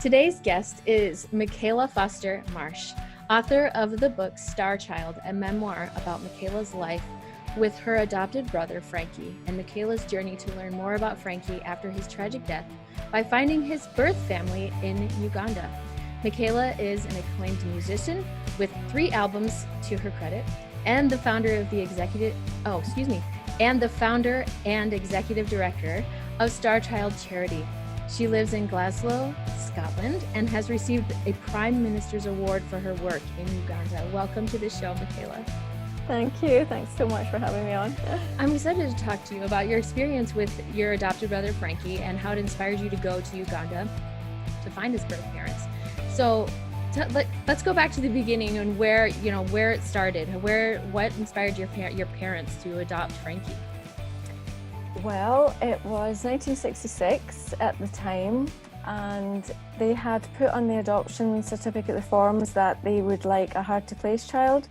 Today's guest is Michaela Foster Marsh, author of the book Starchild, a memoir about Michaela's life with her adopted brother Frankie, and Michaela's journey to learn more about Frankie after his tragic death by finding his birth family in Uganda. Michaela is an acclaimed musician with 3 albums to her credit, and the founder and executive director of Starchild Charity. She lives in Glasgow, Scotland, and has received a Prime Minister's Award for her work in Uganda. Welcome to the show, Michaela. Thank you. Thanks so much for having me on. I'm excited to talk to you about your experience with your adopted brother, Frankie, and how it inspired you to go to Uganda to find his birth parents. So let's go back to the beginning and where it started. What inspired your parents to adopt Frankie? Well, it was 1966 at the time, and they had put on the adoption certificate the forms that they would like a hard-to-place child,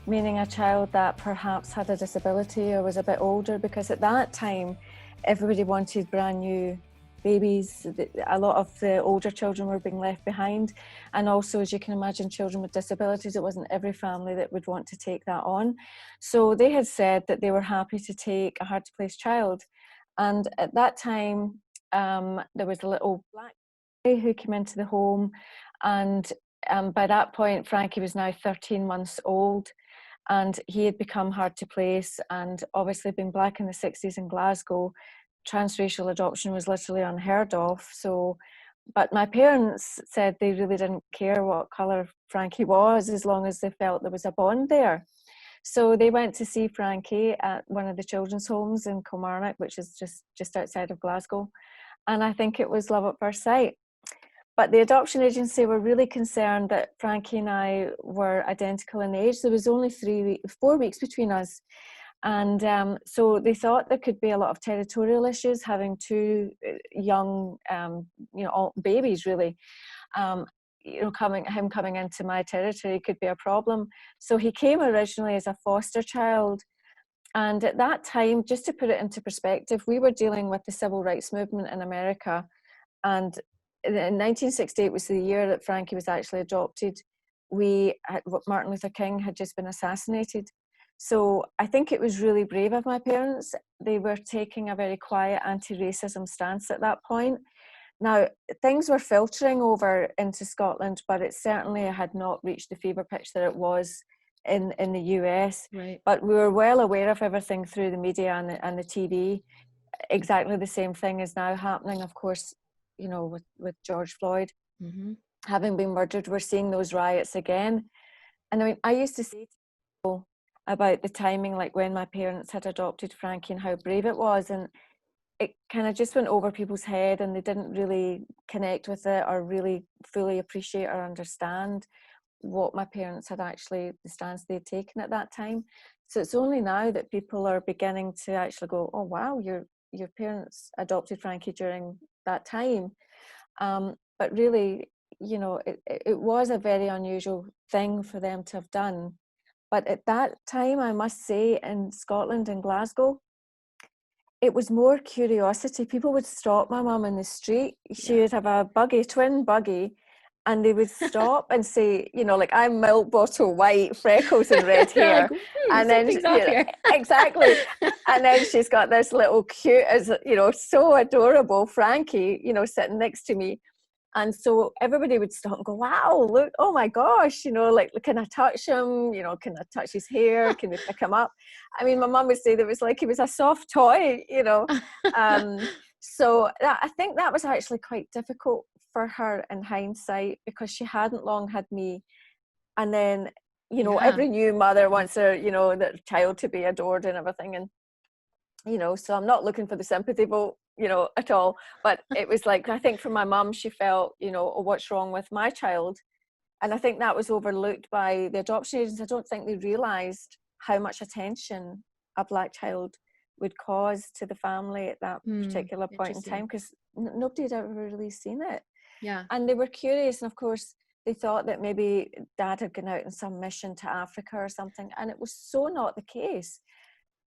meaning a child that perhaps had a disability or was a bit older, because at that time everybody wanted brand new babies. A lot of the older children were being left behind, and also, as you can imagine, children with disabilities, it wasn't every family that would want to take that on. So they had said that they were happy to take a hard-to-place child, and at that time there was a little black boy who came into the home, and by that point Frankie was now 13 months old, and he had become hard to place, and obviously being black in the 60s in Glasgow, transracial adoption was literally unheard of. So, but my parents said they really didn't care what colour Frankie was as long as they felt there was a bond there. So they went to see Frankie at one of the children's homes in Kilmarnock, which is just outside of Glasgow, and I think it was love at first sight. But the adoption agency were really concerned that Frankie and I were identical in age. There was only 4 weeks between us. And so they thought there could be a lot of territorial issues having 2 young, babies really. Him coming into my territory could be a problem. So he came originally as a foster child. And at that time, just to put it into perspective, we were dealing with the civil rights movement in America. And in 1968 was the year that Frankie was actually adopted. Martin Luther King had just been assassinated. So I think it was really brave of my parents. They were taking a very quiet anti-racism stance at that point. Now, things were filtering over into Scotland, but it certainly had not reached the fever pitch that it was in the US. Right. But we were well aware of everything through the media and the TV. Exactly the same thing is now happening, of course, with George Floyd having been murdered. We're seeing those riots again. And I mean, I used to say to people about the timing, like when my parents had adopted Frankie and how brave it was, and it kind of just went over people's head and they didn't really connect with it or really fully appreciate or understand what my parents had actually, the stance they had taken at that time. So it's only now that people are beginning to actually go, oh wow, your parents adopted Frankie during that time. But really, it was a very unusual thing for them to have done. But at that time, I must say, in Scotland, in Glasgow, it was more curiosity. People would stop my mum in the street. She would have a twin buggy, and they would stop and say, like, I'm milk bottle white, freckles and red hair. Like, and then, exactly. And then she's got this little cute, so adorable Frankie, sitting next to me. And so everybody would stop and go, wow, look, oh my gosh, like, can I touch him? Can I touch his hair? Can we pick him up? I mean, my mum would say that it was like he was a soft toy, So I think that was actually quite difficult for her in hindsight, because she hadn't long had me. And then, every new mother wants their child to be adored and everything. And, so I'm not looking for the sympathy vote, at all. But it was like, I think for my mum, she felt, oh, what's wrong with my child? And I think that was overlooked by the adoption agents. I don't think they realised how much attention a black child would cause to the family at that particular point in time, because nobody had ever really seen it. Yeah. And they were curious, and of course they thought that maybe Dad had gone out on some mission to Africa or something, and it was so not the case.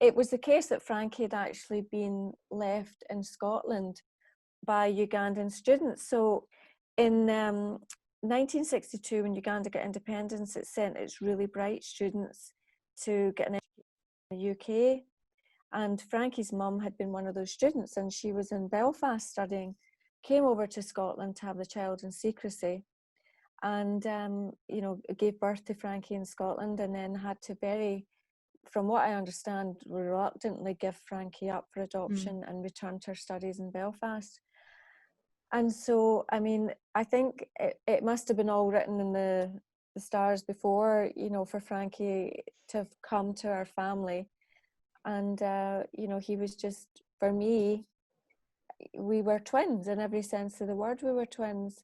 It was the case that Frankie had actually been left in Scotland by Ugandan students. So in 1962, when Uganda got independence, it sent its really bright students to get an education in the UK. And Frankie's mum had been one of those students, and she was in Belfast studying, came over to Scotland to have the child in secrecy, and gave birth to Frankie in Scotland, and then had to from what I understand, reluctantly give Frankie up for adoption and return to her studies in Belfast. And so, I mean, I think it must have been all written in the stars before, for Frankie to have come to our family. And, he was just, for me, we were twins in every sense of the word. We were twins,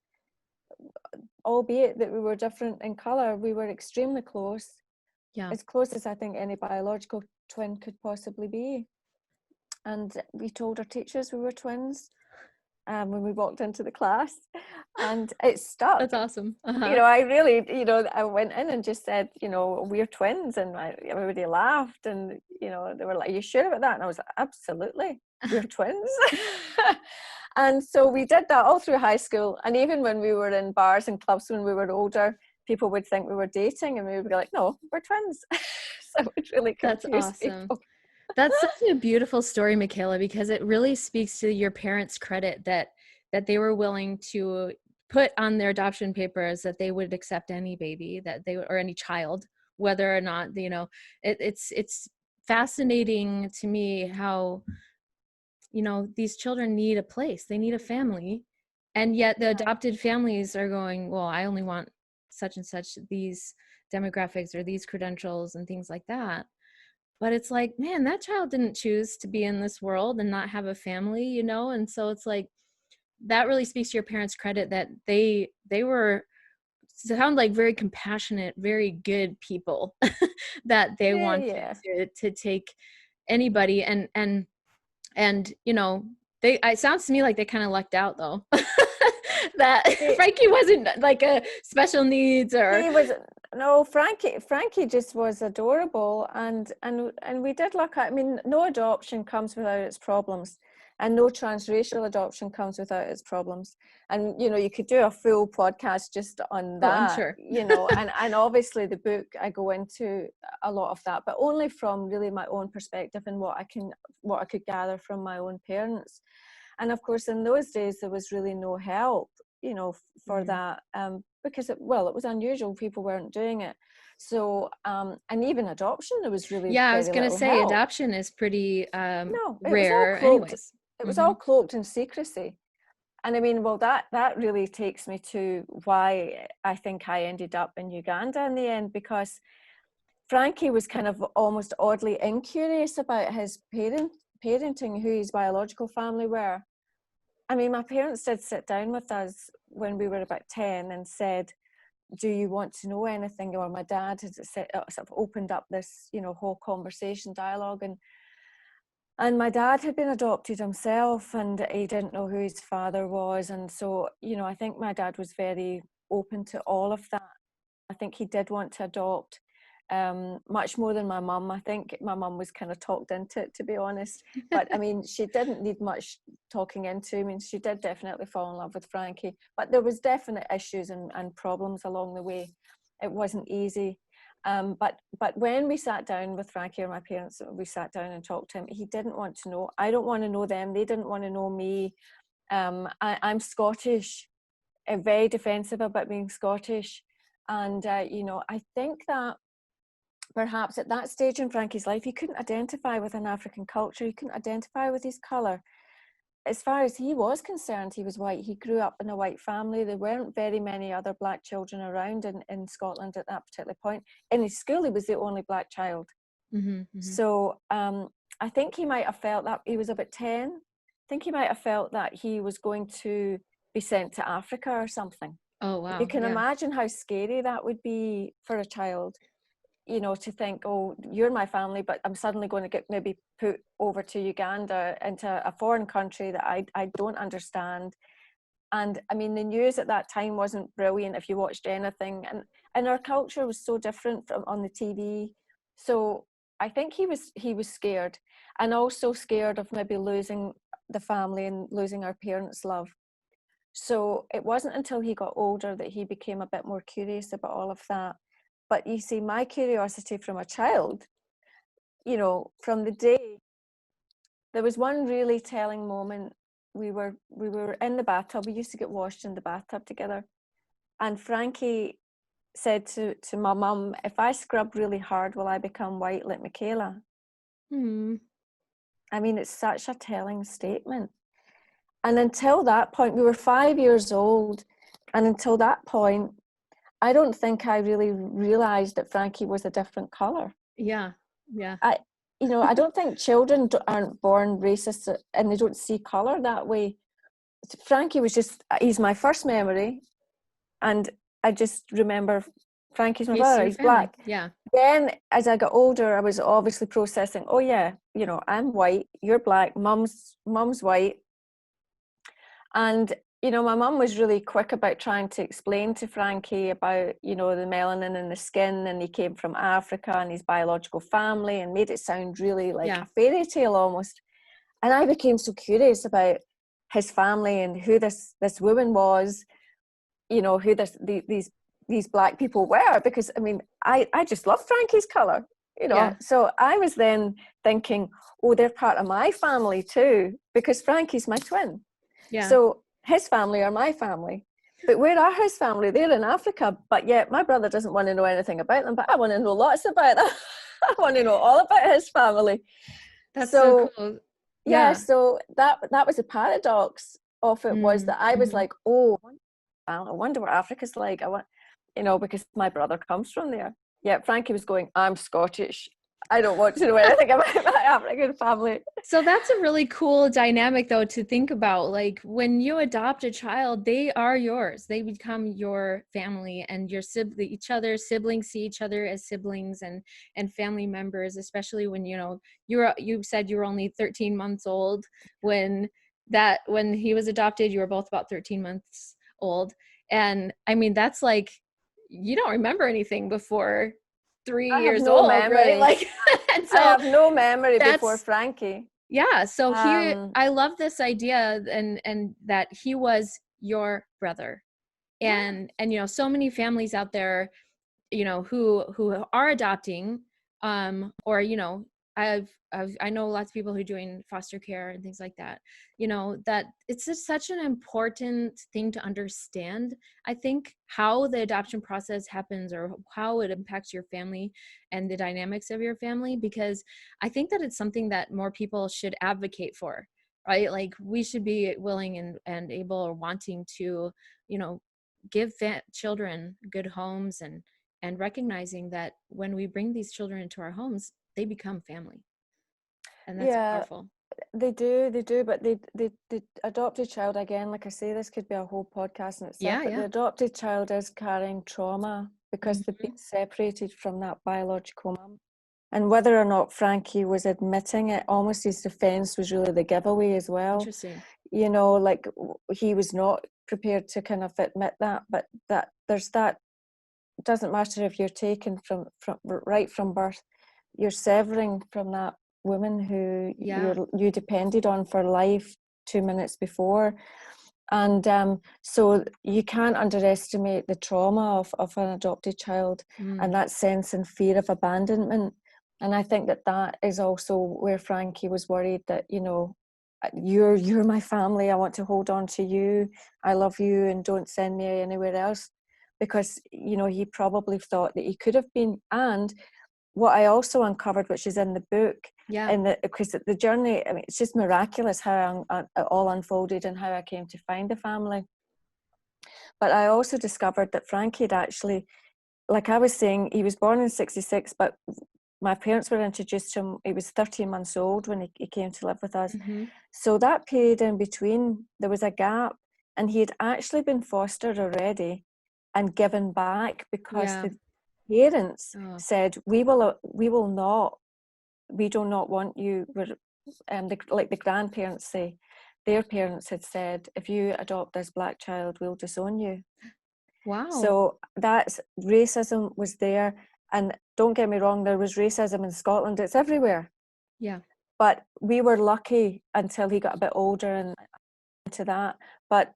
albeit that we were different in colour. We were extremely close. Yeah. As close as I think any biological twin could possibly be. And we told our teachers we were twins when we walked into the class, and it stuck. That's awesome. I really, I went in and just said, we're twins, and everybody laughed, and they were like, "Are you sure about that?" And I was like, "Absolutely, we're twins." And so we did that all through high school, and even when we were in bars and clubs when we were older, people would think we were dating, and we would be like, "No, we're twins." So it would really confuse That's awesome. people. That's such a beautiful story, Michaela, because it really speaks to your parents' credit that they were willing to put on their adoption papers that they would accept any baby or any child, whether or not, it's fascinating to me how, these children need a place, they need a family. And yet the adopted families are going, well, I only want such and such, these demographics or these credentials and things like that. But it's like, man, that child didn't choose to be in this world and not have a family, and so it's like, that really speaks to your parents' credit that they were, sound like very compassionate, very good people that they wanted to take anybody, and it sounds to me like they kind of lucked out though. That Frankie wasn't like a special needs, or he was. No, Frankie just was adorable, and we did look at, I mean, no adoption comes without its problems, and no transracial adoption comes without its problems. And you could do a full podcast just on that. Oh, I'm sure. And obviously the book, I go into a lot of that, but only from really my own perspective and what I could gather from my own parents. And of course, in those days there was really no help, for that, because it was unusual. People weren't doing it. So, and even adoption, there was really I was going to say help. Adoption is pretty no, it rare. was all cloaked, anyways. It was all cloaked in secrecy. And I mean, well, that really takes me to why I think I ended up in Uganda in the end, because Frankie was kind of almost oddly incurious about his parenting, who his biological family were. I mean, my parents did sit down with us when we were about 10 and said, "Do you want to know anything?" Or my dad had sort of opened up this, whole conversation, dialogue. And my dad had been adopted himself, and he didn't know who his father was. And so, I think my dad was very open to all of that. I think he did want to adopt, much more than my mum. I think my mum was kind of talked into it, to be honest. But I mean, she didn't need much talking into. I mean, she did definitely fall in love with Frankie, but there was definite issues and problems along the way. It wasn't easy. But when we sat down with Frankie, or my parents, we sat down and talked to him, he didn't want to know. I don't want to know them. They didn't want to know me. I'm Scottish, very defensive about being Scottish. And, I think that perhaps at that stage in Frankie's life, he couldn't identify with an African culture. He couldn't identify with his colour. As far as he was concerned, he was white. He grew up in a white family. There weren't very many other black children around in Scotland at that particular point. In his school, he was the only black child. So I think he might have felt that, he was about 10. I think he might have felt that he was going to be sent to Africa or something. Oh, wow. You can imagine how scary that would be for a child, to think, oh, you're my family, but I'm suddenly going to get maybe put over to Uganda, into a foreign country that I don't understand. And I mean, the news at that time wasn't brilliant if you watched anything, and our culture was so different from on the TV. So I think he was scared, and also scared of maybe losing the family and losing our parents' love. So it wasn't until he got older that he became a bit more curious about all of that. But you see, my curiosity from a child, you know, from the day, there was one really telling moment. We were in the bathtub. We used to get washed in the bathtub together. And Frankie said to my mum, if I scrub really hard, will I become white like Michaela? I mean, it's such a telling statement. And until that point, we were 5 years old. And until that point, I don't think I really realized that Frankie was a different color. Yeah. I don't think children aren't born racist and they don't see color that way. Frankie was he's my first memory. And I just remember Frankie's my brother, he's black. Yeah. Then as I got older, I was obviously processing, oh yeah, you know, I'm white, you're black, mum's white. And, you know, my mum was really quick about trying to explain to Frankie about, you know, the melanin in the skin, and he came from Africa and his biological family, and made it sound really like a fairy tale almost. And I became so curious about his family and who this woman was, you know, who these black people were, because I mean, I just love Frankie's color, you know. Yeah. So I was then thinking, oh, they're part of my family too, because Frankie's my twin. Yeah. So his family are my family. But where are his family? They're in Africa. But yet my brother doesn't want to know anything about them, but I want to know lots about them. I want to know all about his family. That's so cool. Yeah, so that was a paradox of it, was that I was like, oh, I wonder what Africa's like. I want, you know, because my brother comes from there. Yeah, Frankie was going, I'm Scottish. I don't want to know anything about my African family. So that's a really cool dynamic, though, to think about. Like, when you adopt a child, they are yours. They become your family, and your each other's siblings see each other as siblings and family members. Especially when, you know, you said you were only 13 months old when he was adopted. You were both about 13 months old, and I mean, that's like, you don't remember anything before 3 years old, right? Like, and so I have no memory before Frankie. Yeah, so I love this idea, and that he was your brother, and you know, so many families out there, you know, who are adopting, or, you know, I know lots of people who are doing foster care and things like that, you know, that it's just such an important thing to understand. I think how the adoption process happens, or how it impacts your family and the dynamics of your family, because I think that it's something that more people should advocate for, right? Like, we should be willing and able or wanting to, you know, give children good homes, and recognizing that when we bring these children into our homes, they become family. And that's powerful. They do, but the adopted child, again, like I say, this could be a whole podcast in itself, but the adopted child is carrying trauma because they've been separated from that biological mum. And whether or not Frankie was admitting it, almost his defense was really the giveaway as well. Interesting. You know, like, he was not prepared to kind of admit that, but that there's that. It doesn't matter if you're taken from right from birth, you're severing from that woman who you depended on for life 2 minutes before. And so you can't underestimate the trauma of an adopted child, and that sense and fear of abandonment. And I think that is also where Frankie was worried that, you know, you're my family, I want to hold on to you, I love you, and don't send me anywhere else. Because, you know, he probably thought that he could have been. And what I also uncovered, which is in the book, because the journey, I mean, it's just miraculous how it all unfolded and how I came to find the family. But I also discovered that Frankie had actually, like I was saying, he was born in 1966, but my parents were introduced to him, he was 13 months old when he came to live with us. So that period in between, there was a gap, and he had actually been fostered already and given back, because the parents said, we do not want you. Like the grandparents say, their parents had said, if you adopt this black child, we'll disown you. Wow. So that's, racism was there. And don't get me wrong, there was racism in Scotland, it's everywhere. Yeah. But we were lucky until he got a bit older and into that. But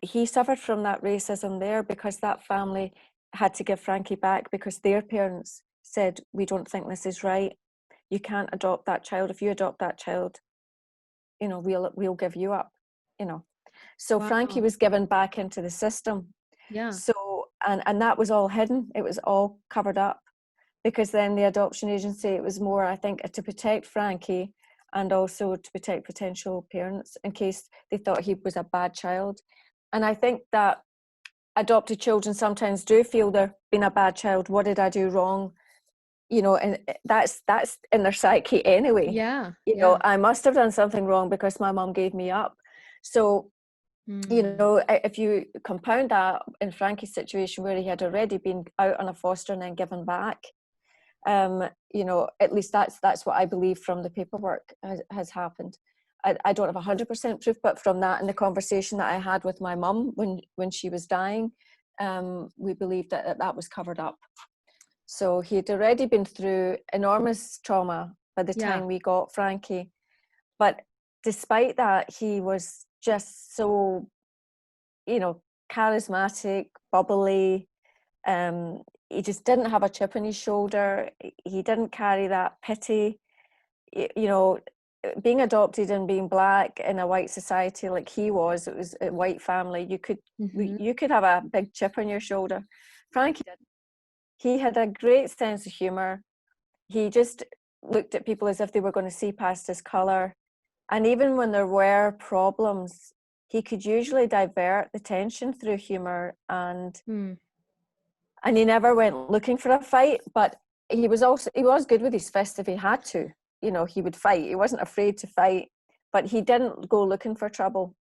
he suffered from that racism there because that family had to give Frankie back because their parents said, we don't think this is right. You can't adopt that child. If you adopt that child, you know, we'll give you up, you know. So Wow. Frankie was given back into the system. Yeah. So, and that was all hidden. It was all covered up because then the adoption agency, it was more, I think, to protect Frankie and also to protect potential parents in case they thought he was a bad child. And I think that adopted children sometimes do feel they're being a bad child. What did I do wrong? You know, and that's in their psyche anyway. Yeah. You know, I must have done something wrong because my mom gave me up. So, you know, if you compound that in Frankie's situation where he had already been out on a foster and then given back, you know, at least that's what I believe from the paperwork has happened. I don't have 100% proof, but from that and the conversation that I had with my mum when she was dying, we believed that was covered up. So he had already been through enormous trauma by the time we got Frankie. But despite that, he was just so, you know, charismatic, bubbly. He just didn't have a chip on his shoulder. He didn't carry that pity. You know, being adopted and being Black in a white society like he was, it was a white family. You could have a big chip on your shoulder. Frankie didn't. He had a great sense of humor. He just looked at people as if they were going to see past his color. And even when there were problems, he could usually divert the tension through humor, and he never went looking for a fight, but he was good with his fist if he had to. You know, he would fight. He wasn't afraid to fight, but he didn't go looking for trouble.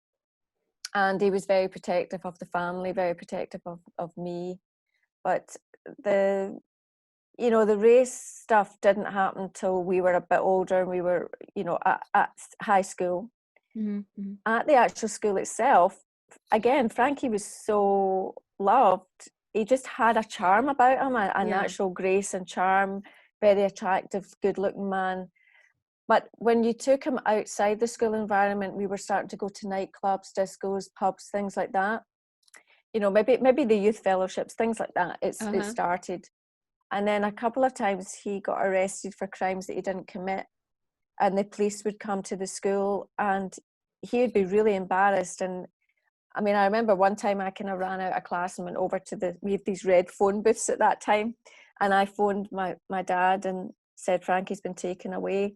And he was very protective of the family, very protective of me. But the race stuff didn't happen till we were a bit older and we were, you know, at high school. At the actual school itself, again, Frankie was so loved. He just had a charm about him, a natural grace and charm, very attractive, good-looking man. But when you took him outside the school environment, we were starting to go to nightclubs, discos, pubs, things like that. You know, maybe the youth fellowships, things like that. It started. And then a couple of times he got arrested for crimes that he didn't commit. And the police would come to the school and he would be really embarrassed. And I mean, I remember one time I kind of ran out of class and went over to we had these red phone booths at that time. And I phoned my dad and said, Frankie's been taken away.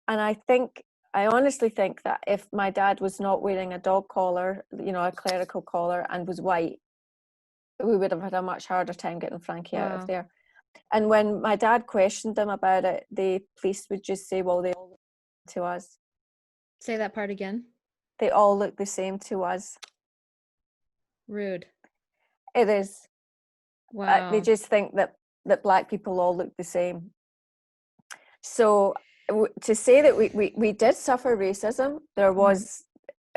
And I honestly think that if my dad was not wearing a dog collar, you know, a clerical collar, and was white, we would have had a much harder time getting Frankie out of there. And when my dad questioned them about it, the police would just say, well, they all look to us. Say that part again. They all look the same to us. Rude. It is. Wow. They just think that Black people all look the same. So to say that we did suffer racism, there was,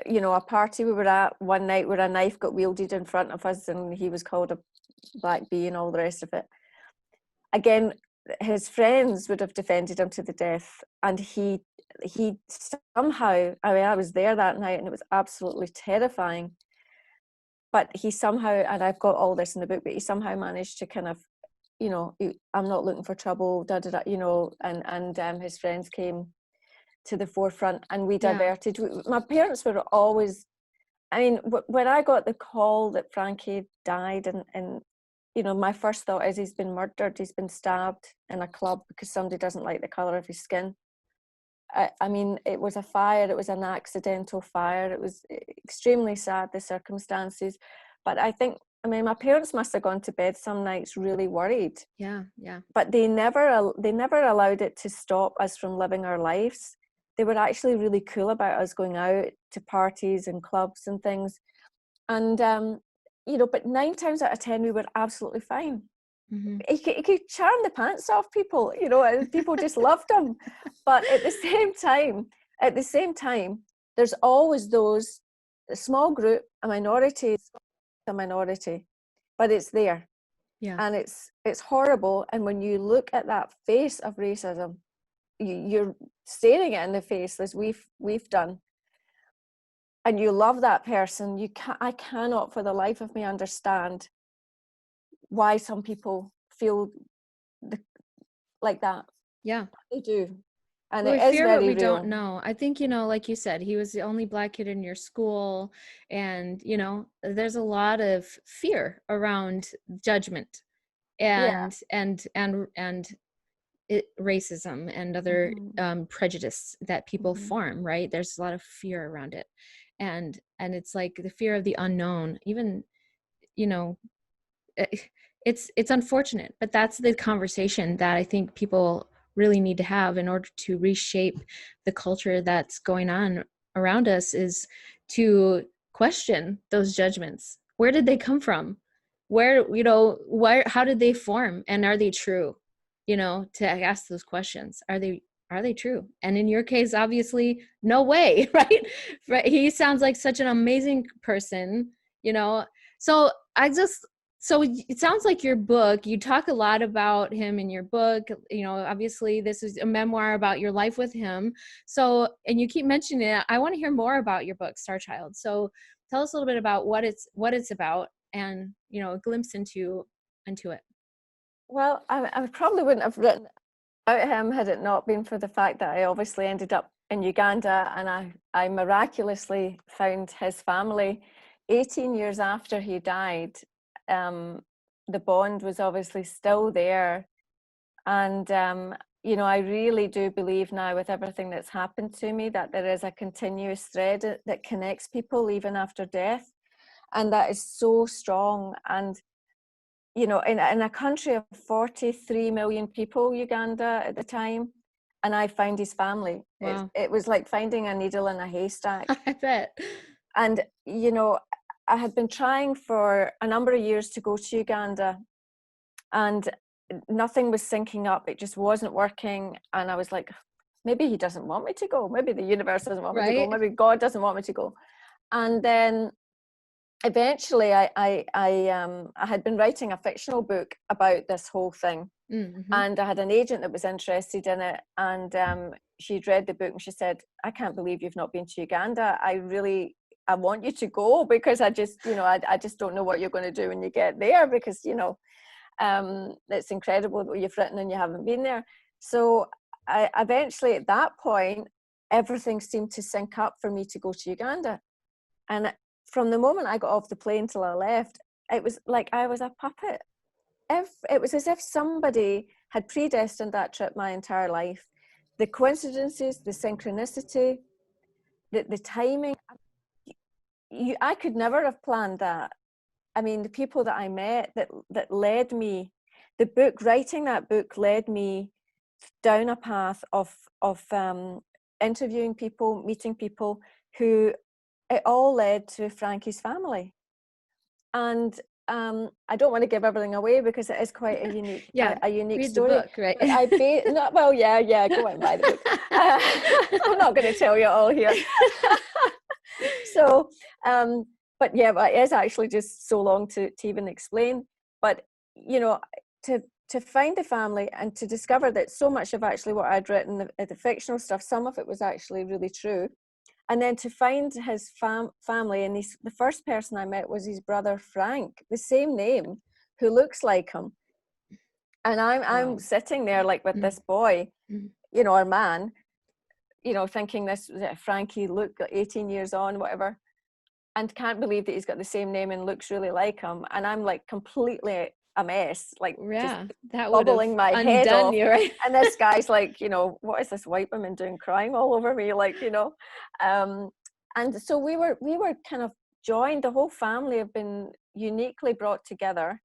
you know, a party we were at one night where a knife got wielded in front of us and he was called a black bee and all the rest of it. Again, his friends would have defended him to the death, and he somehow, I mean, I was there that night and it was absolutely terrifying, but he somehow, and I've got all this in the book, but he somehow managed to kind of, you know, I'm not looking for trouble, you know, and his friends came to the forefront and we diverted. My parents were always, I mean, when I got the call that Frankie died, and you know, my first thought is he's been murdered, he's been stabbed in a club because somebody doesn't like the colour of his skin. I mean, it was a fire, it was an accidental fire, it was extremely sad, the circumstances. But I mean, my parents must have gone to bed some nights really worried. Yeah. But they never allowed it to stop us from living our lives. They were actually really cool about us going out to parties and clubs and things. And, you know, but 9 times out of 10, we were absolutely fine. He could charm the pants off people, you know, and people just loved him. But at the same time, there's always a small group, a minority, but it's there. Yeah. And it's horrible. And when you look at that face of racism, you're staring it in the face, as we've done. and you love that person, I cannot for the life of me understand why some people feel like that. Yeah. They do. And Well, we it is fear what very we don't real. know. I think, like you said, he was the only Black kid in your school. And, there's a lot of fear around judgment Yeah. and racism and other prejudice that people form, right? There's a lot of fear around it. And it's like the fear of the unknown, even, you know, it's unfortunate, but that's the conversation that I think people really need to have in order to reshape the culture that's going on around us, is to question those judgments. Where did they come from? How did they form, and are they true? To ask those questions. Are they true? And in your case, obviously, no way, right? Right. He sounds like such an amazing person, so so it sounds like your book, you talk a lot about him in your book. Obviously this is a memoir about your life with him. So, and you keep mentioning it. I want to hear more about your book, Starchild. So tell us a little bit about what it's about, and, a glimpse into it. Well, I probably wouldn't have written about him had it not been for the fact that I obviously ended up in Uganda, and I miraculously found his family 18 years after he died. The bond was obviously still there. And, I really do believe now, with everything that's happened to me, that there is a continuous thread that connects people even after death. And that is so strong. And, in a country of 43 million people, Uganda at the time, and I found his family. Wow. It was like finding a needle in a haystack. I bet. And, I had been trying for a number of years to go to Uganda, and nothing was syncing up. It just wasn't working. And I was like, maybe he doesn't want me to go. Maybe the universe doesn't want me to go. Right. Maybe God doesn't want me to go. And then eventually I had been writing a fictional book about this whole thing. Mm-hmm. And I had an agent that was interested in it. And she'd read the book and she said, I can't believe you've not been to Uganda. I want you to go, because I just, I just don't know what you're going to do when you get there, because, it's incredible what you've written and you haven't been there. So I eventually, at that point, everything seemed to sync up for me to go to Uganda. And from the moment I got off the plane till I left, it was like I was a puppet. It was as if somebody had predestined that trip my entire life. The coincidences, the synchronicity, the timing. I could never have planned that. I mean, the people that I met that led me, writing that book led me down a path of interviewing people, meeting people who, it all led to Frankie's family. And I don't want to give everything away because it is quite a unique, a unique read story. the book, right? But go out and buy the book. I'm not going to tell you all here. So, but it is actually just so long to even explain. But, to find the family and to discover that so much of actually what I'd written, the fictional stuff, some of it was actually really true. And then to find his family, and the first person I met was his brother Frank, the same name, who looks like him. And I'm sitting there like with this boy, our man, thinking this Frankie, look, 18 years on, whatever, and can't believe that he's got the same name and looks really like him. And I'm like completely a mess, like just that bubbling my head off. You, right? And this guy's like, what is this white woman doing, crying all over me, like, and so we were kind of joined. The whole family have been uniquely brought together,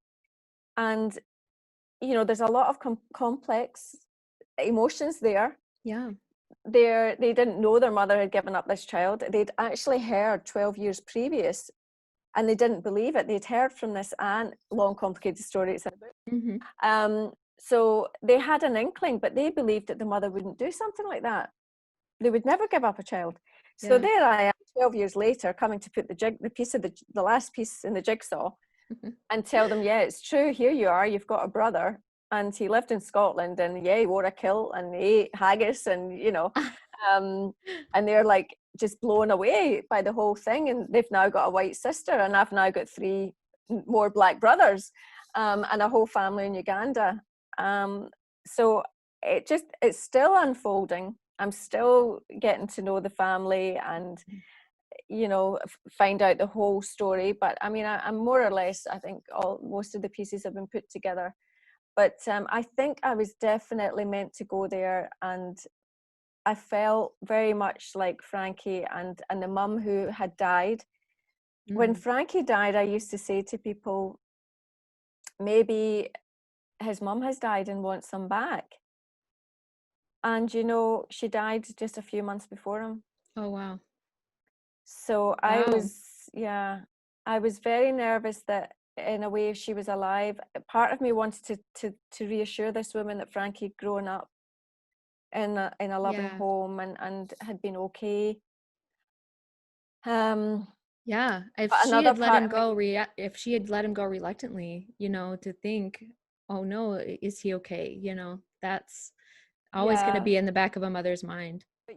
and there's a lot of complex emotions there. Yeah. They didn't know their mother had given up this child. They'd actually heard 12 years previous, and they didn't believe it. They'd heard from this aunt, long complicated story, it's in a book. So they had an inkling, but they believed that the mother wouldn't do something like that. They would never give up a child. So there I am, 12 years later, coming to put the last piece in the jigsaw, and tell them, yeah, it's true, here you are, you've got a brother, and he lived in Scotland, and he wore a kilt and he ate haggis, and And they're like just blown away by the whole thing, and they've now got a white sister, and I've now got 3 more black brothers, and a whole family in Uganda. So it's still unfolding. I'm still getting to know the family and find out the whole story. But I mean, I'm more or less, I think most of the pieces have been put together. But I think I was definitely meant to go there, and I felt very much like Frankie and the mum who had died. When Frankie died, I used to say to people, maybe his mum has died and wants him back. And she died just a few months before him. Oh, wow. So Wow. I was very nervous that in a way she was alive. Part of me wanted to reassure this woman that Frankie had grown up in a loving home and had been okay. Yeah, if But she another had let part him of me, go if she had let him go reluctantly, to think, oh no, is he okay? That's always going to yeah. be in the back of a mother's mind. But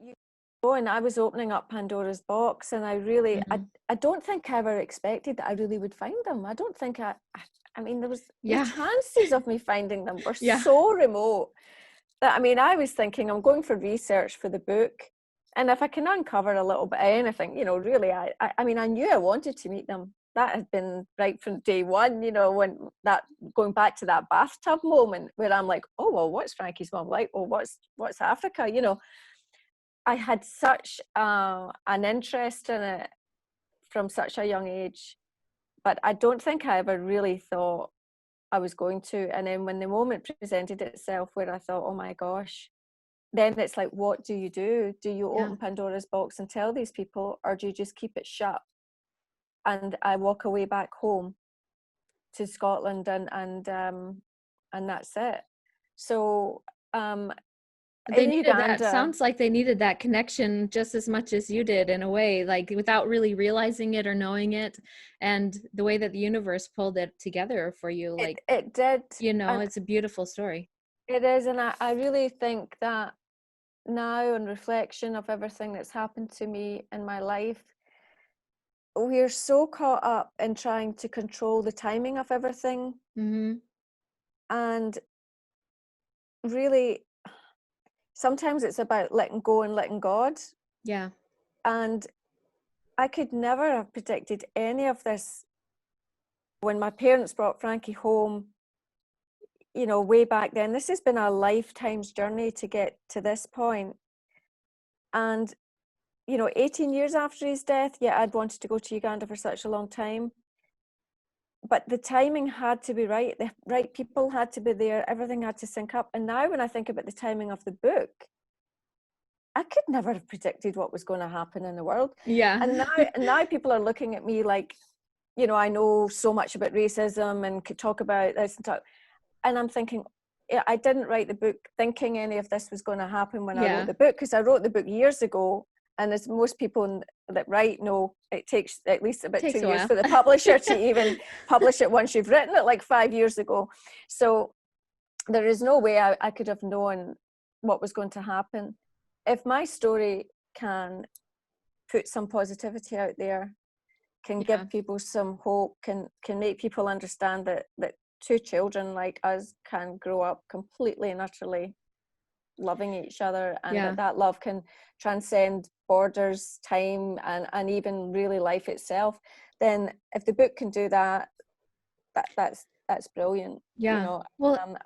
and I was opening up Pandora's box, and I really, I don't think I ever expected that I really would find them. I don't think I mean, the chances of me finding them were so remote that, I mean, I was thinking I'm going for research for the book, and if I can uncover a little bit of anything, really, I mean, I knew I wanted to meet them. That had been right from day one, when going back to that bathtub moment where I'm like, oh, well, what's Frankie's mom like? Well, what's Africa? I had such an interest in it from such a young age, but I don't think I ever really thought I was going to. And then when the moment presented itself where I thought, oh my gosh, then it's like, what do you do? Do you open Pandora's box and tell these people, or do you just keep it shut? And I walk away back home to Scotland, and that's it. So They in needed that. Uganda, Sounds like they needed that connection just as much as you did, in a way, like without really realizing it or knowing it. And the way that the universe pulled it together for you, like it did. it's a beautiful story. It is, and I really think that now, on reflection of everything that's happened to me in my life, we're so caught up in trying to control the timing of everything. And really, sometimes it's about letting go and letting God. Yeah. And I could never have predicted any of this when my parents brought Frankie home, way back then. This has been a lifetime's journey to get to this point. And 18 years after his death, I'd wanted to go to Uganda for such a long time. But the timing had to be right. The right people had to be there. Everything had to sync up. And now when I think about the timing of the book, I could never have predicted what was going to happen in the world. Yeah. And now people are looking at me like, I know so much about racism and could talk about this and talk. And I'm thinking, I didn't write the book thinking any of this was going to happen when I wrote the book, because I wrote the book years ago. And as most people that write know, it takes at least about 2 years for the publisher to even publish it once you've written it, like 5 years ago. So there is no way I could have known what was going to happen. If my story can put some positivity out there, can give people some hope, can make people understand that 2 children like us can grow up completely and utterly loving each other, and that love can transcend borders, time, and even really life itself, then if the book can do that, that's brilliant. Well,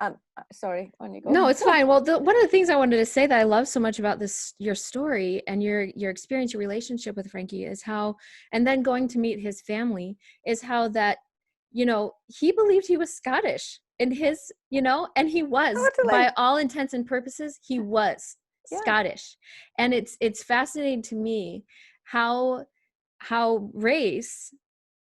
I'm sorry, on you go. No, it's fine. Well, one of the things I wanted to say that I love so much about your story and your experience, your relationship with Frankie, is how, and then going to meet his family, is how that, he believed he was Scottish in his, and he was, by all intents and purposes, he was Scottish. And it's fascinating to me how race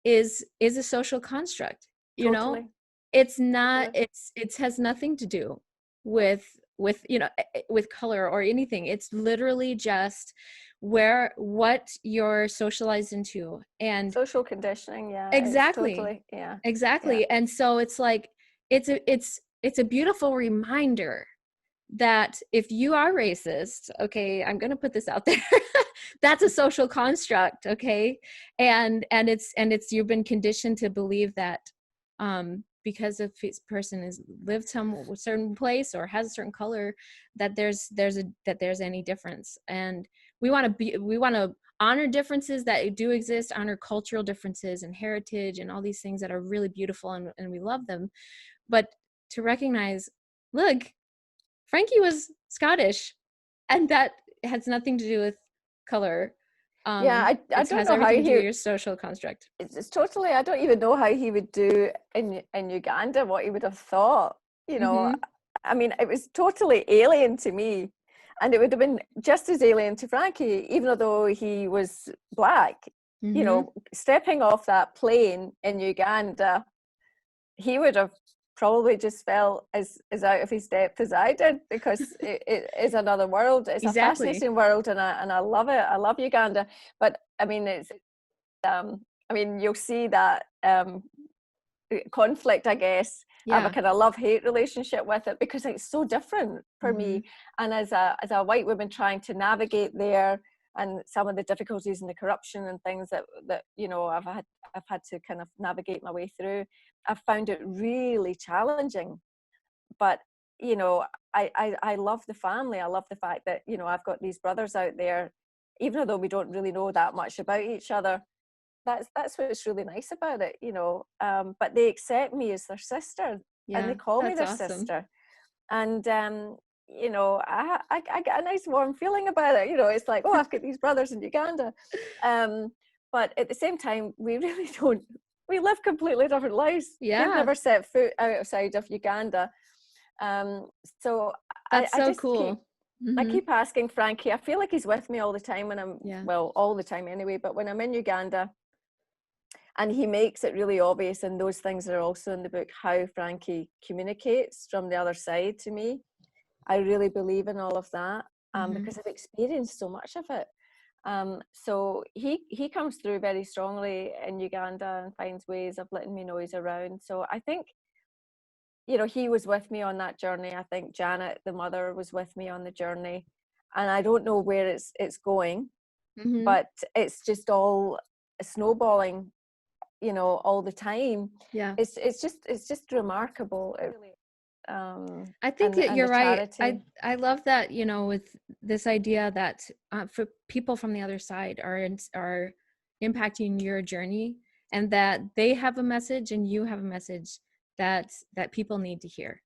is a social construct, it's not, it has nothing to do with with color or anything. It's literally just what you're socialized into, and social conditioning. Exactly. Exactly. And so it's like, it's a beautiful reminder that if you are racist, okay, I'm going to put this out there, that's a social construct, okay? And it's you've been conditioned to believe that because if this person has lived some certain place or has a certain color, that there's any difference. And we want to honor differences that do exist, honor cultural differences and heritage and all these things that are really beautiful, and we love them. But to recognize, look, Frankie was Scottish, and that has nothing to do with color. Yeah, I it don't has know how everything to do with he. your social construct. It's totally. I don't even know how he would do in Uganda. What he would have thought. You know, Mm-hmm. I mean, it was totally alien to me, and it would have been just as alien to Frankie, even though he was black. You Mm-hmm. know, stepping off that plane in Uganda, he would have probably just felt as out of his depth as I did, because it is another world. It's a Exactly. fascinating world, and I love it. I love Uganda, but I mean, it's I mean, you'll see that conflict, I guess. I have a Yeah. kind of love-hate relationship with it, because it's so different for Mm-hmm. me. And as a white woman trying to navigate there, and some of the difficulties and the corruption and things that you know I've had to kind of navigate my way through, I've found it really challenging. But you know, I love the family. I love the fact that, you know, I've got these brothers out there, even though we don't really know that much about each other. That's what's really nice about it, you know. But they accept me as their sister, and they Yeah, call me that's their awesome. sister. And you know, I get a nice warm feeling about it. You know, it's like, oh, I've got these brothers in Uganda. But at the same time, we really don't. We live completely different lives. They've Yeah, never set foot outside of Uganda. Um, so that's I so just keep. cool. I Mm-hmm. keep asking Frankie. I feel like he's with me all the time when I'm, Yeah. well, all the time anyway, but when I'm in Uganda, and he makes it really obvious, and those things are also in the book, how Frankie communicates from the other side to me. I really believe in all of that, Mm-hmm. because I've experienced so much of it. So he comes through very strongly in Uganda and finds ways of letting me know he's around. So I think, you know, he was with me on that journey. I think Janet, the mother, was with me on the journey, and I don't know where it's going, Mm-hmm. but it's just all snowballing, you know, all the time. Yeah. It's just remarkable. It really, I think that and you're the right. charity. I love that, you know, with this idea that for people from the other side are impacting your journey, and that they have a message and you have a message that people need to hear.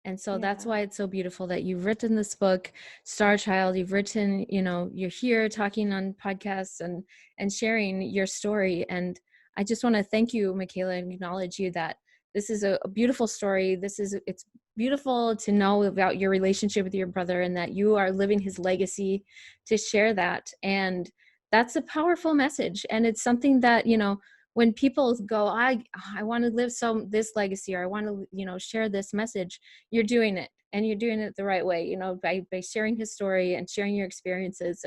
And so that's Yeah. why it's so beautiful that you've written this book, Starchild. You've written, you know, you're here talking on podcasts and sharing your story. And I just want to thank you, Michaela, and acknowledge you that this is a beautiful story. It's beautiful to know about your relationship with your brother, and that you are living his legacy to share that. And that's a powerful message. And it's something that, you know, when people go, I want to live this legacy, or I want to, you know, share this message, you're doing it, and you're doing it the right way, you know, by sharing his story and sharing your experiences.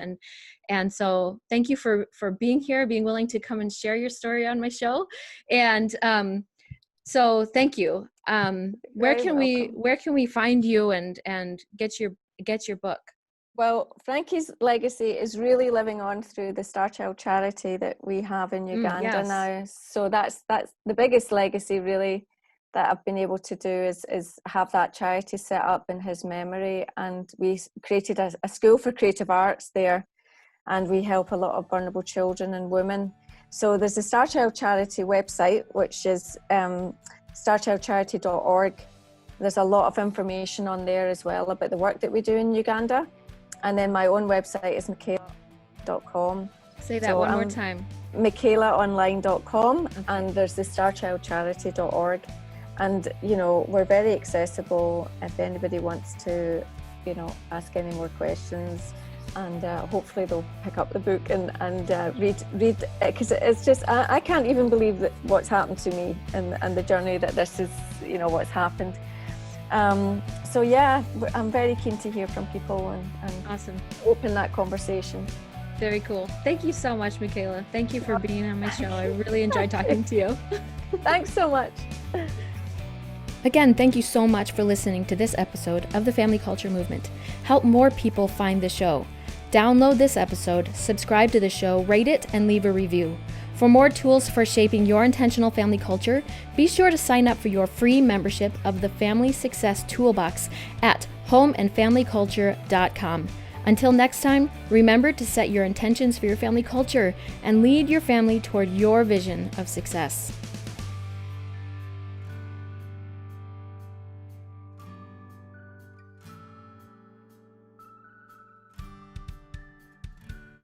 And so thank you for being here, being willing to come and share your story on my show. And so thank you. Very welcome. Where can we find you and get your book? Well, Frankie's legacy is really living on through the Starchild charity that we have in Uganda Yes. now. So that's the biggest legacy really that I've been able to do is have that charity set up in his memory. And we created a school for creative arts there, and we help a lot of vulnerable children and women. So there's the Starchild charity website, which is starchildcharity.org. There's a lot of information on there as well about the work that we do in Uganda. And then my own website is mechaela.com. Say that one more time. mechaelaonline.com. Okay. And there's the starchildcharity.org. And, you know, we're very accessible if anybody wants to, you know, ask any more questions. And hopefully they'll pick up the book and read because it's just, I can't even believe that what's happened to me and the journey that this is, you know, what's happened. So yeah, I'm very keen to hear from people and Awesome. Open that conversation. Very cool. Thank you so much, Michaela. Thank you for being on my show. I really enjoyed talking to you. Thanks so much. Again, thank you so much for listening to this episode of the Family Culture Movement. Help more people find the show. Download this episode, subscribe to the show, rate it, and leave a review. For more tools for shaping your intentional family culture, be sure to sign up for your free membership of the Family Success Toolbox at homeandfamilyculture.com. Until next time, remember to set your intentions for your family culture and lead your family toward your vision of success.